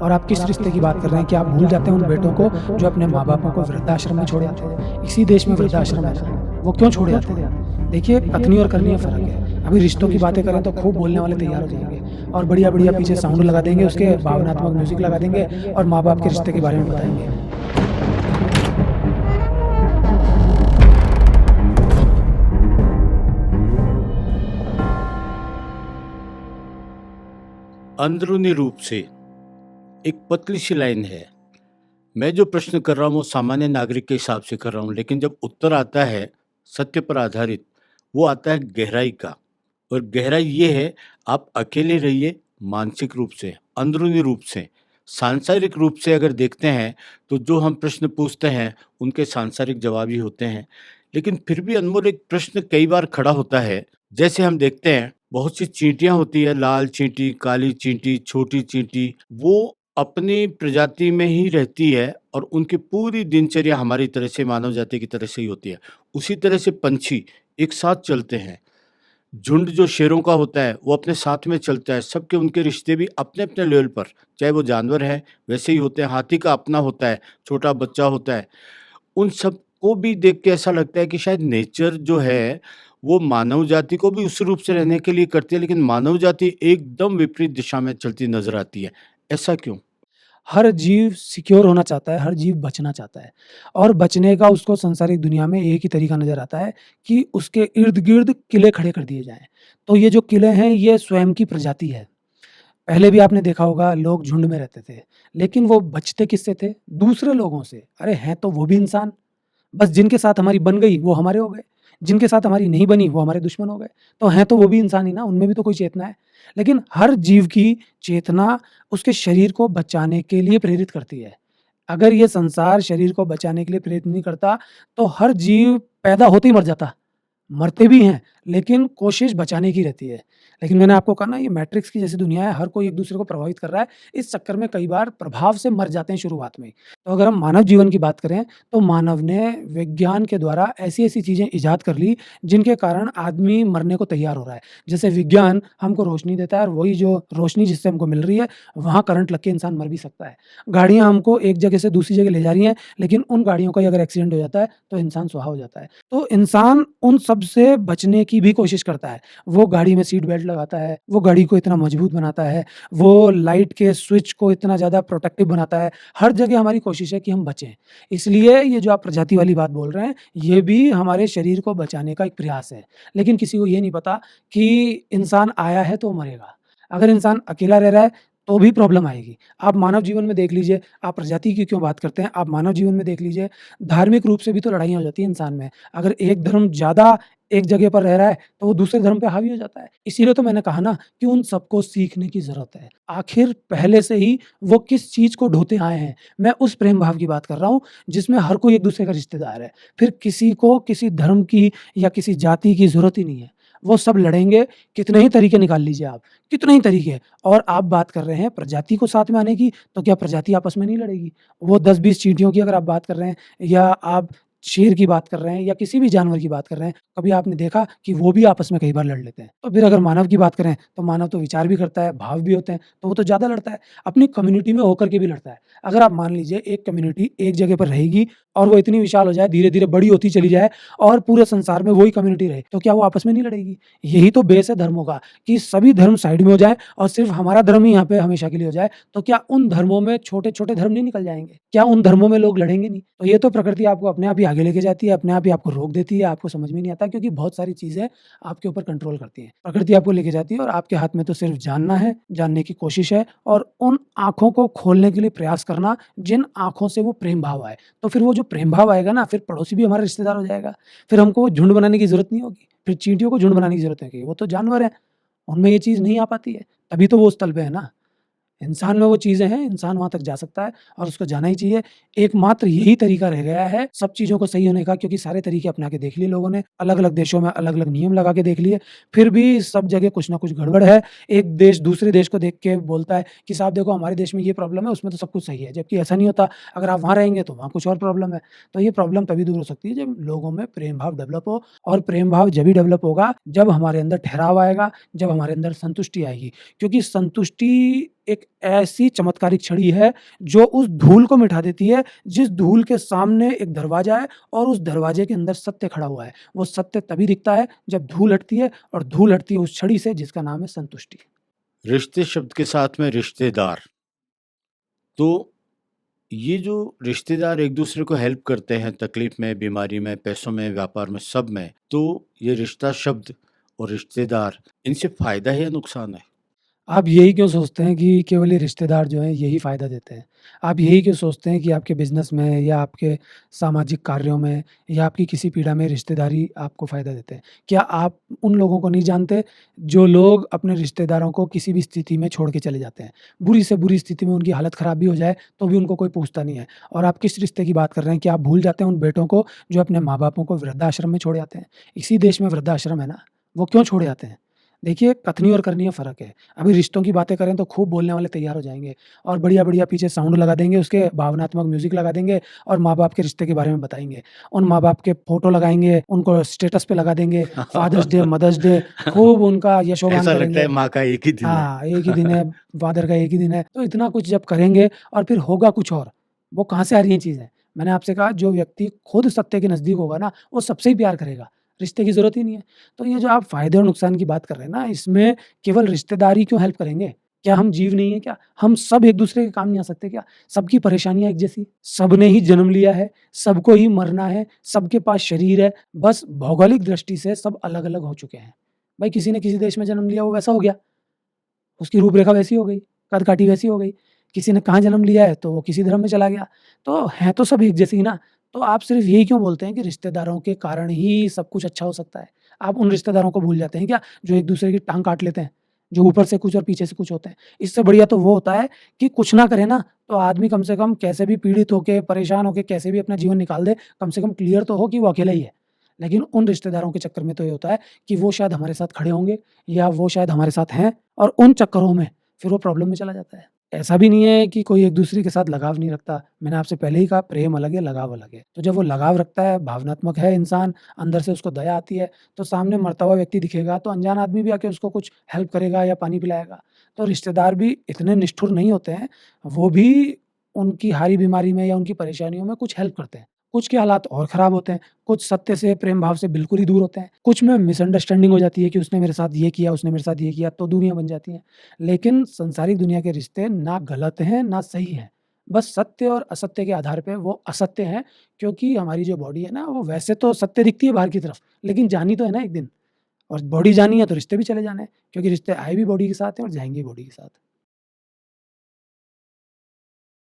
और आप किस रिश्ते की बात कर रहे हैं कि आप भूल जाते हैं उन बेटों को जो अपने माँ-बापों को वृद्धाश्रम में छोड़ आते हैं। इसी देश में वृद्धाश्रम है ना, वो क्यों छोड़े आते हैं? देखिए, कथनी और करनी में फ़र्क है। अभी रिश्तों की बातें करें तो खूब बोलने वाले तैयार हो जाएँगे और बढ़िया-बढ़िया पीछे साउंड लगा देंगे, उसके भावनात्मक म्यूज़िक लगा देंगे और माँ-बाप के रिश्ते के बारे में बताएँगे। अंदरूनी रूप से एक पतली सी लाइन है। मैं जो प्रश्न कर रहा हूँ वो सामान्य नागरिक के हिसाब से कर रहा हूँ, लेकिन जब उत्तर आता है सत्य पर आधारित, वो आता है गहराई का। और गहराई ये है, आप अकेले रहिए मानसिक रूप से, अंदरूनी रूप से। सांसारिक रूप से अगर देखते हैं तो जो हम प्रश्न पूछते हैं उनके सांसारिक जवाब ही होते हैं। लेकिन फिर भी अनमोल एक प्रश्न कई बार खड़ा होता है। जैसे हम देखते हैं बहुत सी चींटियां होती है, लाल चींटी, काली चींटी, छोटी चींटी, वो अपनी प्रजाति में ही रहती है और उनकी पूरी दिनचर्या हमारी तरह से, मानव जाति की तरह से ही होती है। उसी तरह से पंछी एक साथ चलते हैं। झुंड जो शेरों का होता है वो अपने साथ में चलता है। सबके उनके रिश्ते भी अपने-अपने लेवल पर, चाहे वो जानवर हैं वैसे ही होते हैं। हाथी का अपना होता है, छोटा बच्चा होता है। उन सबको भी देख के ऐसा लगता है कि शायद नेचर जो है वो मानव जाति को भी उस रूप से रहने के लिए करती है, लेकिन मानव जाति एकदम विपरीत दिशा में चलती नज़र आती है। ऐसा क्यों? हर जीव सिक्योर होना चाहता है, हर जीव बचना चाहता है और बचने का उसको सांसारिक दुनिया में एक ही तरीका नज़र आता है कि उसके इर्द-गिर्द किले खड़े कर दिए जाएँ। तो ये जो किले हैं, ये स्वयं की प्रजाति है। पहले भी आपने देखा होगा लोग झुंड में रहते थे, लेकिन वो बचते किससे थे? दूसरे लोगों से। अरे! हैं तो वो भी इंसान। बस जिनके साथ हमारी बन गई वो हमारे हो गए, जिनके साथ हमारी नहीं बनी वो हमारे दुश्मन हो गए। तो हैं तो वो भी इंसान ही ना, उनमें भी तो कोई चेतना है। लेकिन हर जीव की चेतना उसके शरीर को बचाने के लिए प्रेरित करती है। अगर ये संसार शरीर को बचाने के लिए प्रेरित नहीं करता, तो हर जीव पैदा होते ही मर जाता। मरते भी हैं, लेकिन कोशिश बचाने की रहती है। लेकिन मैंने आपको कहा ना ये मैट्रिक्स की जैसी दुनिया है, हर कोई एक-दूसरे को प्रभावित कर रहा है। इस चक्कर में कई बार प्रभाव से मर जाते हैं शुरुआत में ही। तो अगर हम मानव जीवन की बात करें, तो मानव ने विज्ञान के द्वारा ऐसी-ऐसी चीज़ें इजाद कर ली, जिनके कारण आदमी मरने को तैयार हो रहा है। जैसे विज्ञान हमको रोशनी देता है और वही जो रोशनी जिससे हमको मिल रही है, वहाँ करंट लग के इंसान मर भी सकता है। गाड़ियाँ हमको एक जगह से दूसरी जगह ले जा रही हैं, लेकिन उन गाड़ियों का ही अगर एक्सीडेंट हो जाता है, तो इंसान सुहा हो जाता है। तो इंसान उन सब से बचने की भी कोशिश करता है। वो गाड़ी में सीट बेल्ट लगाता है, वो गाड़ी को इतना मजबूत बनाता है, वो लाइट के स्विच को इतना ज़्यादा प्रोटेक्टिव बनाता है। हर जगह हमारी कोशिश है कि हम बचें। इसलिए ये जो आप प्रजाति वाली बात बोल रहे हैं, ये भी हमारे शरीर को बचाने का एक प्रयास है। लेकिन किसी को ये नहीं पता कि इंसान आया है तो मरेगा। अगर इंसान अकेला रह रहा है, तो भी प्रॉब्लम आएगी। आप मानव जीवन में देख लीजिए, आप प्रजाति की क्यों बात करते हैं, आप मानव जीवन में देख लीजिए, धार्मिक रूप से भी तो लड़ाइयाँ हो जाती हैं इंसान में। अगर एक धर्म ज़्यादा एक जगह पर रह रहा है, तो वो दूसरे धर्म पे हावी हो जाता है। इसीलिए तो मैंने कहा ना कि उन सबको सीखने की ज़रूरत है। आखिर पहले से ही वो किस चीज़ को ढोते आए हैं। मैं उस प्रेम भाव की बात कर रहा हूँ, जिसमें हर कोई एक-दूसरे का रिश्तेदार है। फिर किसी को किसी धर्म की या किसी जाति की ज़रूरत ही नहीं है। वो सब लड़ेंगे, कितने ही तरीके निकाल लीजिए आप, कितने ही तरीके। और आप बात कर रहे हैं प्रजाति को साथ में आने की, तो क्या प्रजाति आपस में नहीं लड़ेगी? वो 10-20 चींटियों की अगर आप बात कर रहे हैं या आप शेर की बात कर रहे हैं या किसी भी जानवर की बात कर रहे हैं, कभी आपने देखा कि वो भी आपस में कई बार लड़ लेते हैं। तो फिर अगर मानव की बात करें, तो मानव तो विचार भी करता है, भाव भी होते हैं, तो वो तो ज़्यादा लड़ता है। अपनी कम्युनिटी में होकर के भी लड़ता है। अगर आप मान लीजिए एक कम्युनिटी एक जगह पर रहेगी और वो इतनी विशाल हो जाए, धीरे-धीरे बड़ी होती चली जाए और पूरे संसार में वही कम्युनिटी रहे, तो क्या वो आपस में नहीं लड़ेगी? यही तो बेस है धर्मों का कि सभी धर्म साइड में हो जाएँ और सिर्फ़ हमारा धर्म ही यहाँ पे हमेशा के लिए हो जाए, तो क्या उन धर्मों में छोटे-छोटे धर्म नहीं निकल जाएँगे? क्या उन धर्मों में लोग लड़ेंगे नहीं? तो ये तो प्रकृति आपको अपने आप ही आगे लेके जाती है, अपने आप ही आपको रोक देती है, आपको समझ में नहीं आता क्योंकि बहुत सारी चीज़ें आपके ऊपर कंट्रोल करती हैं। प्रकृति आपको लेके जाती है और आपके हाथ में तो सिर्फ़ जानना है, जानने की कोशिश है और उन आँखों को खोलने के लिए प्रयास करना, जिन आँखों से वो प्रेम भाव आए। तो फिर वो जो प्रेम भाव आएगा ना, फिर पड़ोसी भी हमारा रिश्तेदार हो जाएगा। फिर हमको वो झुंड बनाने की ज़रूरत नहीं होगी। फिर चींटियों को झुंड बनाने की ज़रूरत नहीं होगी, वो तो जानवर हैं, उनमें ये चीज़ नहीं आ पाती है, तभी तो वो उस तल पे है ना। इंसान में वो चीज़ें हैं, इंसान वहाँ तक जा सकता है और उसको जाना ही चाहिए। एकमात्र यही तरीका रह गया है सब चीज़ों को सही होने का क्योंकि सारे तरीके अपना के देख लिए लोगों ने, अलग-अलग देशों में अलग-अलग नियम लगा के देख लिए, फिर भी सब जगह कुछ न कुछ गड़बड़ है। एक देश दूसरे देश को देख के बोलता है कि साहब देखो हमारे देश में ये प्रॉब्लम है, उसमें तो सब कुछ सही है, जबकि ऐसा नहीं होता। अगर आप वहाँ रहेंगे तो वहाँ कुछ और प्रॉब्लम है। तो ये प्रॉब्लम तभी दूर हो सकती है जब लोगों में प्रेम भाव डेवलप हो और प्रेम भाव जभी डेवलप होगा जब हमारे अंदर ठहराव आएगा, जब हमारे अंदर संतुष्टि आएगी। क्योंकि संतुष्टि एक ऐसी चमत्कारिक छड़ी है जो उस धूल को मिटा देती है, जिस धूल के सामने एक दरवाज़ा है और उस दरवाज़े के अंदर सत्य खड़ा हुआ है। वो सत्य तभी दिखता है जब धूल हटती है और धूल हटती है उस छड़ी से जिसका नाम है संतुष्टि। रिश्ते शब्द के साथ में रिश्तेदार। तो ये जो रिश्तेदार एक दूसरे को हेल्प करते हैं तकलीफ में, बीमारी में, पैसों में, व्यापार में, सब में, तो ये रिश्ता शब्द और रिश्तेदार, इनसे फ़ायदा है या नुकसान है? आप यही क्यों सोचते हैं कि केवल ये रिश्तेदार जो हैं यही फ़ायदा देते हैं? आप यही क्यों सोचते हैं कि आपके बिज़नेस में या आपके सामाजिक कार्यों में या आपकी किसी पीड़ा में रिश्तेदारी आपको फ़ायदा देते हैं? क्या आप उन लोगों को नहीं जानते जो लोग अपने रिश्तेदारों को किसी भी स्थिति में छोड़ के चले जाते हैं? बुरी से बुरी स्थिति में उनकी हालत ख़राब भी हो जाए तो भी उनको कोई पूछता नहीं है। और आप किस रिश्ते की बात कर रहे हैं कि आप भूल जाते हैं उन बेटों को जो अपने माँ-बापों को वृद्धाश्रम में छोड़ जाते हैं? इसी देश में वृद्धाश्रम है ना, वो क्यों छोड़ जाते हैं? देखिए, कथनी और करनी में फ़र्क है। अभी रिश्तों की बातें करें तो खूब बोलने वाले तैयार हो जाएँगे और बढ़िया-बढ़िया पीछे साउंड लगा देंगे, उसके भावनात्मक म्यूज़िक लगा देंगे और माँ-बाप के रिश्ते के बारे में बताएँगे। उन माँ-बाप के फ़ोटो लगाएँगे, उनको स्टेटस पे लगा देंगे, फादर्स डे, मदर्स डे, खूब उनका यशोगान ऐसा लगता है करेंगे। माँ का एक ही दिन है। हाँ, एक ही दिन है, फादर का एक ही दिन है, तो इतना कुछ जब करेंगे और फिर होगा कुछ और, वो कहाँ से आ रही हैं चीज़ें? मैंने आपसे कहा जो व्यक्ति खुद सत्य के नज़दीक होगा ना, वो सबसे ही प्यार करेगा, रिश्ते की ज़रूरत ही नहीं है। तो ये जो आप फ़ायदे और नुकसान की बात कर रहे हैं ना, इसमें केवल रिश्तेदार ही क्यों हेल्प करेंगे? क्या हम जीव नहीं है क्या? हम सब एक-दूसरे के काम नहीं आ सकते क्या? सबकी परेशानियाँ एक जैसी, सबने ही जन्म लिया है, सबको ही मरना है, सबके पास शरीर है, बस भौगोलिक दृष्टि से सब अलग-अलग हो चुके हैं। भाई किसी ने किसी देश में जन्म लिया, वो वैसा हो गया। उसकी रूपरेखा वैसी हो गई, कद-काठी वैसी हो गई। किसी ने कहाँ जन्म लिया है, तो वो किसी धर्म में चला गया। तो हैं तो सब एक जैसे ही ना। तो आप सिर्फ़ यही क्यों बोलते हैं कि रिश्तेदारों के कारण ही सब कुछ अच्छा हो सकता है? आप उन रिश्तेदारों को भूल जाते हैं क्या, जो एक-दूसरे की टाँग काट लेते हैं? जो ऊपर से कुछ और पीछे से कुछ होते हैं। इससे बढ़िया तो वो होता है कि कुछ ना करे ना, तो आदमी कम से कम कैसे भी पीड़ित होके, परेशान होके कैसे भी अपना जीवन निकाल दे, कम से कम क्लियर तो हो कि वो अकेला ही है। लेकिन उन रिश्तेदारों के चक्कर में तो ये होता है कि वो शायद हमारे साथ खड़े होंगे या वो शायद हमारे साथ हैं और उन चक्करों में फिर वो प्रॉब्लम में चला जाता है। ऐसा भी नहीं है कि कोई एक-दूसरे के साथ लगाव नहीं रखता। मैंने आपसे पहले ही कहा प्रेम अलग है, लगाव अलग है। तो जब वो लगाव रखता है, भावनात्मक है इंसान, अंदर से उसको दया आती है, तो सामने मरता हुआ व्यक्ति दिखेगा तो अनजान आदमी भी आके उसको कुछ हेल्प करेगा या पानी पिलाएगा। तो रिश्तेदार भी इतने निष्ठुर नहीं होते हैं, वो भी उनकी हारी बीमारी में या उनकी परेशानियों में कुछ हेल्प करते हैं। कुछ के हालात और ख़राब होते हैं, कुछ सत्य से, प्रेम भाव से बिल्कुल ही दूर होते हैं। कुछ में मिसअंडरस्टैंडिंग हो जाती है कि उसने मेरे साथ ये किया, उसने मेरे साथ ये किया, तो दूरियाँ बन जाती हैं। लेकिन सांसारिक दुनिया के रिश्ते ना गलत हैं, ना सही हैं। बस सत्य और असत्य के आधार पे वो असत्य हैं, क्योंकि हमारी जो बॉडी है ना, वो वैसे तो सत्य दिखती है बाहर की तरफ, लेकिन जानी तो है ना एक दिन और बॉडी जानी है तो रिश्ते भी चले जाने हैं, क्योंकि रिश्ते आए भी बॉडी के साथ हैं और जाएँगे भी बॉडी के साथ।